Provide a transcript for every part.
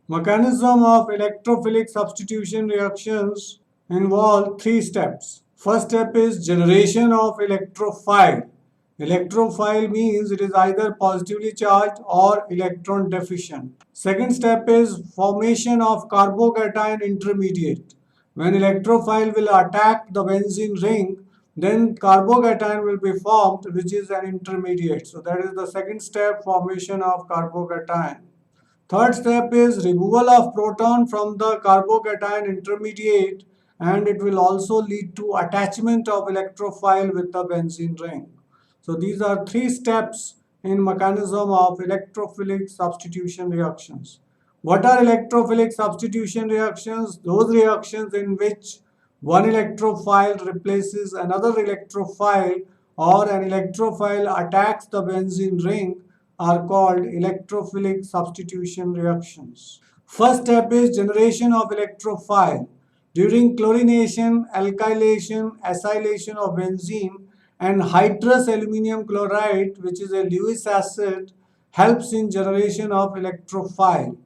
Mechanism of electrophilic substitution reactions involve three steps. First step is generation of electrophile. Electrophile means it is either positively charged or electron deficient. Second step is formation of carbocation intermediate. When electrophile will attack the benzene ring, then carbocation will be formed, which is an intermediate. So that is the second step, formation of carbocation. Third step is removal of proton from the carbocation intermediate, and it will also lead to attachment of electrophile with the benzene ring. So these are three steps in mechanism of electrophilic substitution reactions. What are electrophilic substitution reactions? Those reactions in which one electrophile replaces another electrophile or an electrophile attacks the benzene ring are called electrophilic substitution reactions. First step is generation of electrophile. During chlorination, alkylation, acylation of benzene and hydrous aluminum chloride, which is a Lewis acid, helps in generation of electrophile.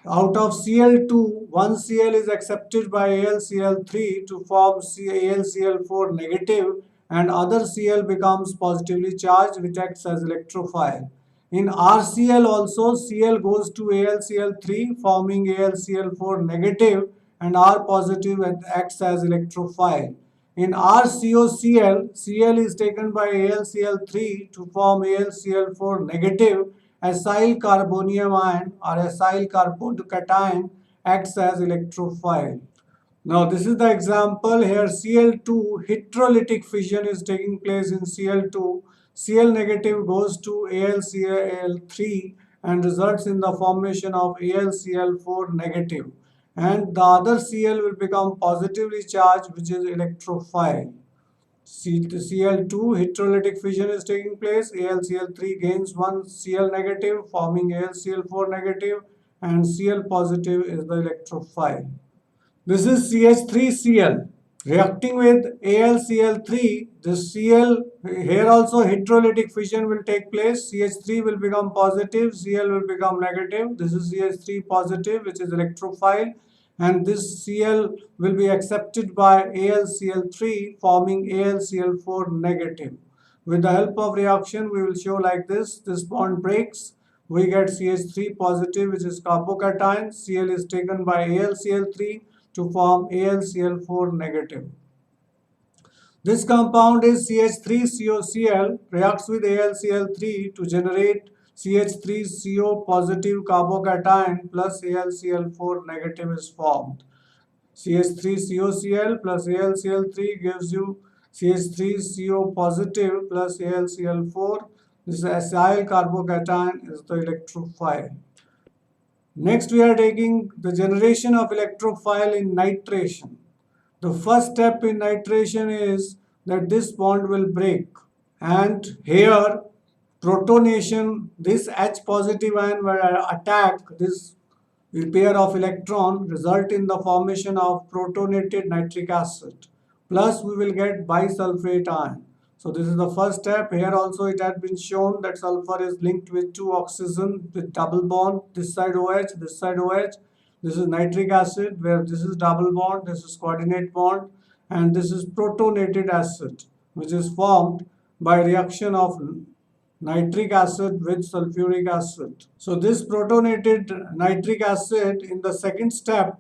Out of Cl2, one Cl is accepted by AlCl3 to form AlCl4 negative, and other Cl becomes positively charged, which acts as electrophile. In RCl also, Cl goes to AlCl3 forming AlCl4 negative, and R positive acts as electrophile. In RCOCl, Cl is taken by AlCl3 to form AlCl4 negative. Acyl carbonium ion or acyl carbocation acts as electrophile. Now this is the example here. Cl2 heterolytic fission is taking place in Cl2. Cl negative goes to AlCl3 and results in the formation of AlCl4 negative. And the other Cl will become positively charged, which is electrophile. Cl2 heterolytic fission is taking place. AlCl3 gains one Cl negative forming AlCl4 negative, and Cl positive is the electrophile. This is CH3Cl reacting with AlCl3. This Cl here also heterolytic fission will take place. CH3 will become positive, Cl will become negative. This is CH3 positive, which is electrophile, and this Cl will be accepted by AlCl3 forming AlCl4 negative. With the help of reaction, we will show like this. This bond breaks. We get CH3 positive, which is carbocation. Cl is taken by AlCl3 to form AlCl4 negative. This compound is CH3COCl, reacts with AlCl3 to generate CH3CO positive carbocation plus AlCl4 negative is formed. CH3COCl plus AlCl3 gives you CH3CO positive plus AlCl4. This acyl carbocation is the electrophile. Next, we are taking the generation of electrophile in nitration. The first step in nitration is that this bond will break, and here protonation, this H positive ion will attack this pair of electron, result in the formation of protonated nitric acid. Plus we will get bisulfate ion. So this is the first step. Here also it had been shown that sulfur is linked with two oxygen with double bond. This side OH, this side OH. This is nitric acid where this is double bond, this is coordinate bond, and this is protonated acid, which is formed by reaction of nitric acid with sulfuric acid. So this protonated nitric acid in the second step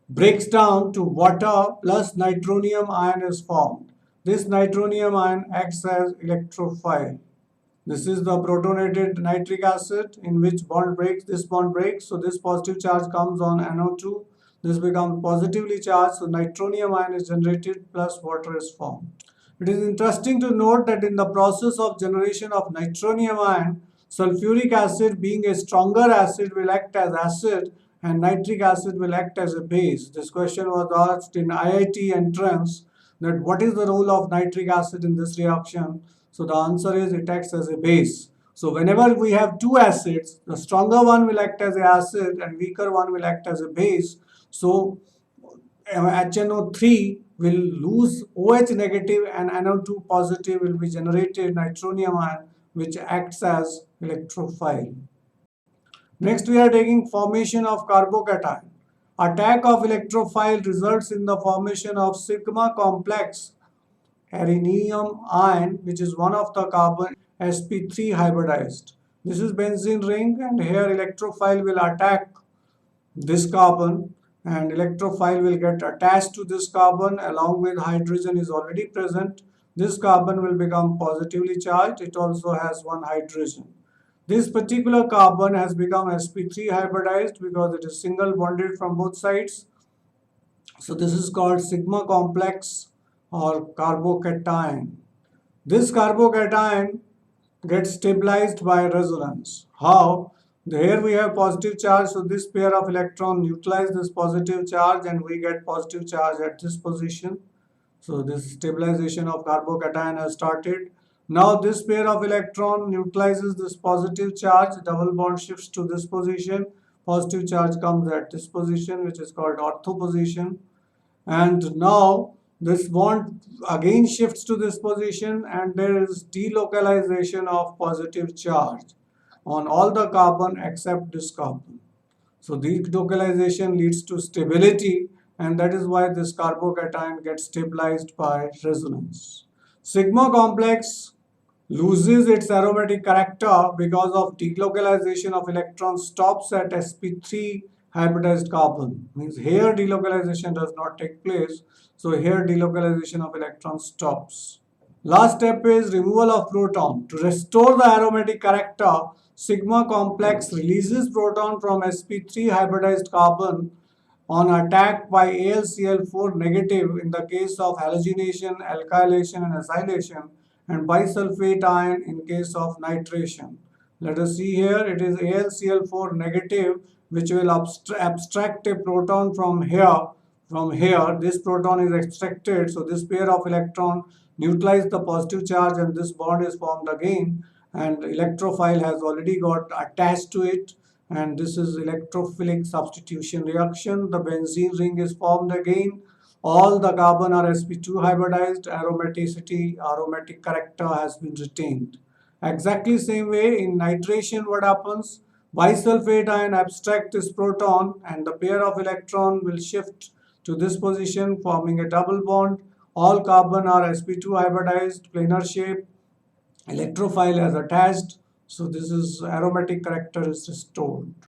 breaks down to water plus nitronium ion is formed. This nitronium ion acts as electrophile. This is the protonated nitric acid in which bond breaks, this bond breaks. So this positive charge comes on NO2. This becomes positively charged. So nitronium ion is generated plus water is formed. It is interesting to note that in the process of generation of nitronium ion, sulfuric acid being a stronger acid will act as acid and nitric acid will act as a base. This question was asked in IIT entrance that what is the role of nitric acid in this reaction? So the answer is it acts as a base. So whenever we have two acids, the stronger one will act as an acid and weaker one will act as a base. So HNO3 will lose OH negative and NO2 positive will be generated nitronium ion which acts as electrophile. Next, we are taking formation of carbocation. Attack of electrophile results in the formation of sigma complex arenium ion, which is one of the carbon sp3 hybridized. This is benzene ring, and here electrophile will attack this carbon, and electrophile will get attached to this carbon along with hydrogen is already present. This carbon will become positively charged. It also has one hydrogen. This particular carbon has become sp3 hybridized because it is single bonded from both sides. So this is called sigma complex or carbocation. This carbocation gets stabilized by resonance. How? Here we have positive charge, so this pair of electron neutralize this positive charge and we get positive charge at this position. So this stabilization of carbocation has started. Now this pair of electron neutralizes this positive charge, double bond shifts to this position, positive charge comes at this position, which is called ortho position. And now this bond again shifts to this position and there is delocalization of positive charge on all the carbon except this carbon. So delocalization leads to stability, and that is why this carbocation gets stabilized by resonance. Sigma complex loses its aromatic character because of delocalization of electrons stops at sp3 hybridized carbon. Means here delocalization does not take place, so here delocalization of electrons stops. Last step is removal of proton. To restore the aromatic character, sigma complex releases proton from sp3 hybridized carbon on attack by AlCl4 negative in the case of halogenation, alkylation and acylation, and bisulfate ion in case of nitration. Let us see here, it is AlCl4 negative which will abstract a proton from here. This proton is extracted, so this pair of electron neutralize the positive charge and this bond is formed again, and electrophile has already got attached to it, and this is electrophilic substitution reaction. The benzene ring is formed again. All the carbon are sp2 hybridized. Aromatic character has been retained. Exactly same way in nitration what happens? Bisulfate ion abstract this proton and the pair of electron will shift to this position forming a double bond. All carbon are sp2 hybridized, planar shape. Electrophile has attached. So this is aromatic character is restored.